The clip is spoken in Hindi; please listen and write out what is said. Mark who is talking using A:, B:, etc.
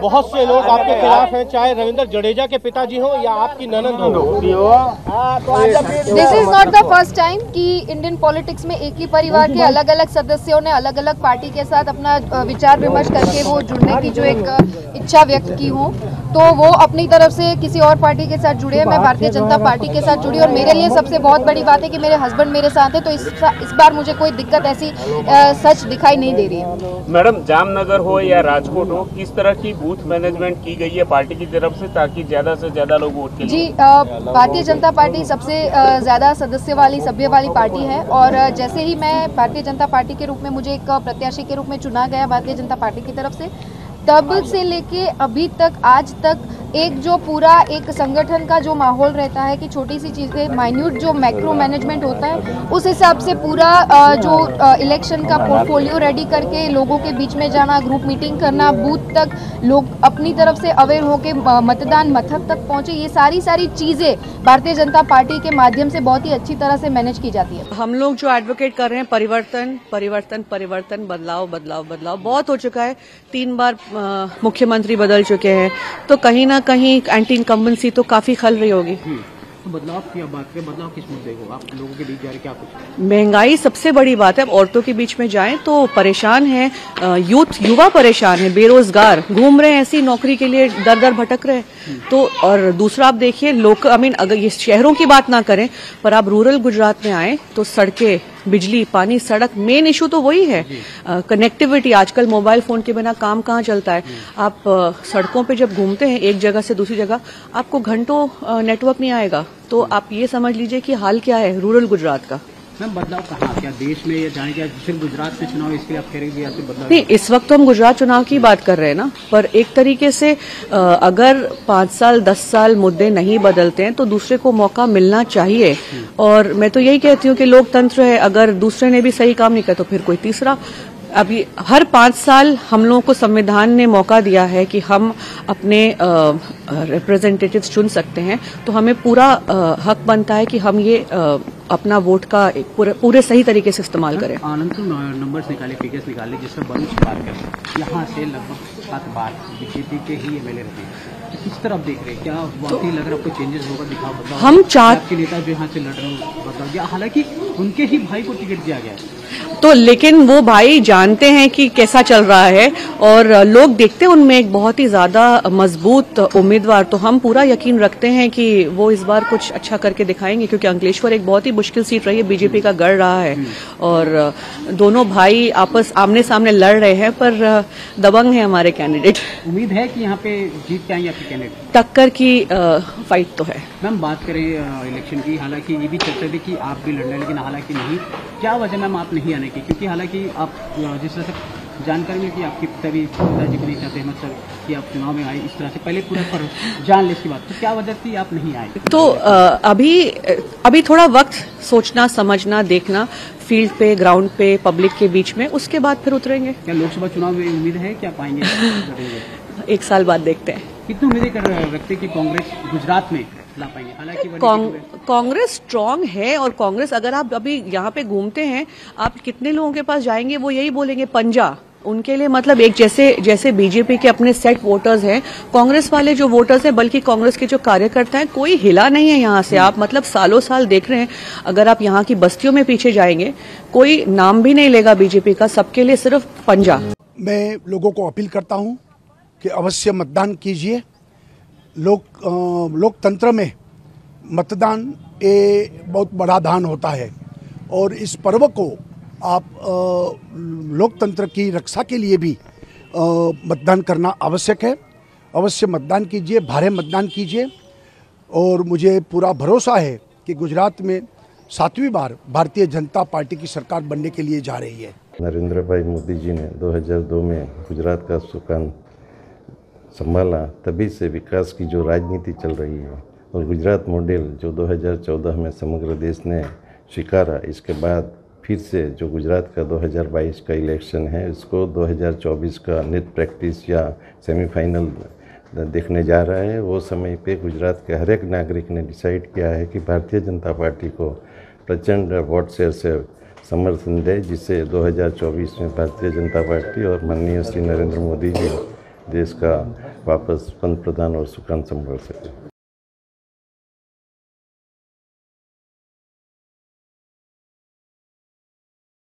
A: बहुत से लोग आपके खिलाफ हैं, चाहे रविंद्र जडेजा के पिताजी हो या आपकी ननंद हो।
B: This is not the first time कि इंडियन पॉलिटिक्स में एक ही परिवार के अलग अलग सदस्यों ने अलग अलग पार्टी के साथ अपना विचार विमर्श करके वो जुड़ने की जो एक इच्छा व्यक्त की हो, तो वो अपनी तरफ से किसी और पार्टी के साथ जुड़े, मैं भारतीय जनता पार्टी के साथ जुड़ी। और मेरे लिए सबसे बहुत बड़ी बात है कि मेरे हस्बैंड मेरे साथ हैं, तो इस बार मुझे कोई दिक्कत ऐसी सच दिखाई नहीं दे रही है।
C: मैडम, जामनगर हो या राजकोट हो, किस तरह की बूथ मैनेजमेंट की गई है पार्टी की तरफ से ताकि ज्यादा से ज्यादा लोग वोट के लिए?
B: जी, भारतीय जनता पार्टी सबसे ज्यादा सदस्य वाली सभ्य वाली पार्टी है, और जैसे ही मैं भारतीय जनता पार्टी के रूप में मुझे एक प्रत्याशी के रूप में चुना गया भारतीय जनता पार्टी की तरफ से, तब से लेके अभी तक आज तक एक जो पूरा एक संगठन का जो माहौल रहता है कि छोटी सी चीज़ें माइन्यूट जो मैक्रो मैनेजमेंट होता है, उस हिसाब से पूरा जो इलेक्शन का पोर्टफोलियो रेडी करके लोगों के बीच में जाना, ग्रुप मीटिंग करना, बूथ तक लोग अपनी तरफ से अवेयर होके मतदान मथक तक पहुंचे, ये सारी चीज़ें भारतीय जनता पार्टी के माध्यम से बहुत ही अच्छी तरह से मैनेज की जाती है।
D: हम लोग जो एडवोकेट कर रहे हैं परिवर्तन परिवर्तन परिवर्तन, बदलाव बदलाव बदलाव बहुत हो चुका है। 3 बार मुख्यमंत्री बदल चुके हैं, तो कहीं ना कहीं एंटी इनकम्बेंसी तो काफी खल रही होगी।
A: तो बदलाव की बात करें, बदलाव किस मुद्दे को आप लोगों के बीच जा रहे, क्या कुछ?
D: महंगाई सबसे बड़ी बात है। औरतों के बीच में जाएं तो परेशान है, युवा परेशान है, बेरोजगार घूम रहे हैं, ऐसी नौकरी के लिए दर दर भटक रहे हैं। तो और दूसरा आप देखिए अगर ये शहरों की बात ना करें, पर आप रूरल गुजरात में आए तो सड़कें, बिजली, पानी, सड़क, मेन इशू तो वही है। कनेक्टिविटी, आजकल मोबाइल फोन के बिना काम कहाँ चलता है। आप सड़कों पे जब घूमते हैं एक जगह से दूसरी जगह, आपको घंटों नेटवर्क नहीं आएगा। तो आप ये समझ लीजिए कि हाल क्या है रूरल गुजरात का।
A: मैम, बदलाव कहाँ, क्या देश में या जाने क्या सिर्फ गुजरात में चुनाव, इसके लिए आप कह रहे हैं बदलाव?
D: नहीं, इस वक्त तो हम गुजरात चुनाव की बात कर रहे हैं ना, पर एक तरीके से अगर 5 साल 10 साल मुद्दे नहीं बदलते हैं तो दूसरे को मौका मिलना चाहिए। और मैं तो यही कहती हूँ कि लोकतंत्र है, अगर दूसरे ने भी सही काम नहीं किया तो फिर कोई तीसरा। अभी हर 5 साल हम लोगों को संविधान ने मौका दिया है कि हम अपने रिप्रेजेंटेटिव्स चुन सकते हैं, तो हमें पूरा हक बनता है कि हम ये अपना वोट का पूरे सही तरीके से इस्तेमाल करें।
A: अनंतपुर नंबर्स निकाले, फिगर्स निकाले, जिसमें बरूच बात करें, यहाँ से लगभग 7 बार बीजेपी के ही एमएलए रहते हैं। किस तरह देख रहे हैं, क्या वाकई लग रहा है आपको चेंजेस होगा, दिखाओ बदलाव? हम के नेता जो यहाँ से लड़ रहे हो बदलाव दिया, हालांकि उनके ही भाई को टिकट दिया गया है,
D: तो लेकिन वो भाई जानते हैं कि कैसा चल रहा है और लोग देखते हैं उनमें एक बहुत ही ज्यादा मजबूत उम्मीदवार। तो हम पूरा यकीन रखते हैं कि वो इस बार कुछ अच्छा करके दिखाएंगे, क्योंकि अंकलेश्वर एक बहुत ही मुश्किल सीट रही है, बीजेपी का गढ़ रहा है और दोनों भाई आपस आमने सामने लड़ रहे हैं, पर दबंग है हमारे कैंडिडेट।
A: उम्मीद है कि यहाँ पे जीत जाएंगे आपके कैंडिडेट?
D: टक्कर की फाइट तो है।
A: मैम, बात करें इलेक्शन की, हालांकि ये भी चर्चा थी कि आप भी लड़ रहे हैं, लेकिन हालांकि नहीं, क्या वजह मैम आप नहीं आने की? क्योंकि हालांकि आप जिस तरह से जानकारी मिली कि आपके पिताजी को नहीं चाहते अहमद सर कि आप चुनाव में आए, इस तरह से पहले पूरा पर जान ले इसकी बात, तो क्या वजह थी आप नहीं आए?
D: तो अभी थोड़ा वक्त सोचना, समझना, देखना, फील्ड पे, ग्राउंड पे, पब्लिक के बीच में, उसके बाद फिर उतरेंगे।
A: क्या लोकसभा चुनाव में उम्मीद है कि आप आएंगे?
D: 1 साल बाद देखते हैं।
A: कितनी उम्मीदें कर रखते हैं कि कांग्रेस गुजरात में ला पाएंगे? हालांकि
D: कांग्रेस स्ट्रांग है, और कांग्रेस अगर आप अभी यहाँ पे घूमते हैं, आप कितने लोगों के पास जाएंगे वो यही बोलेंगे पंजा। उनके लिए मतलब एक जैसे बीजेपी के अपने सेट वोटर्स हैं, कांग्रेस वाले जो वोटर्स हैं, बल्कि कांग्रेस के जो कार्यकर्ता हैं, कोई हिला नहीं है यहाँ से। आप मतलब सालों साल देख रहे हैं, अगर आप यहाँ की बस्तियों में पीछे जाएंगे, कोई नाम भी नहीं लेगा बीजेपी का, सबके लिए सिर्फ पंजा।
E: मैं लोगों को अपील करता हूँ कि अवश्य मतदान कीजिए। लोकतंत्र में मतदान एक बहुत बड़ा दान होता है, और इस पर्व को आप लोकतंत्र की रक्षा के लिए भी मतदान करना आवश्यक है। अवश्य मतदान कीजिए, भारे मतदान कीजिए, और मुझे पूरा भरोसा है कि गुजरात में 7वीं बार भारतीय जनता पार्टी की सरकार बनने के लिए जा रही है।
F: नरेंद्र भाई मोदी जी ने 2002 में गुजरात का सुकान संभाला, तभी से विकास की जो राजनीति चल रही है, और गुजरात मॉडल जो 2014 में समग्र देश ने स्वीकारा, इसके बाद फिर से जो गुजरात का 2022 का इलेक्शन है, इसको 2024 का नेट प्रैक्टिस या सेमीफाइनल देखने जा रहा है। वो समय पे गुजरात के हर एक नागरिक ने डिसाइड किया है कि भारतीय जनता पार्टी को प्रचंड वोट शेयर से समर्थन दे, जिससे 2024 में भारतीय जनता पार्टी और माननीय श्री नरेंद्र मोदी जी देश का वापस पंत प्रधान और सुकान संभाल सके।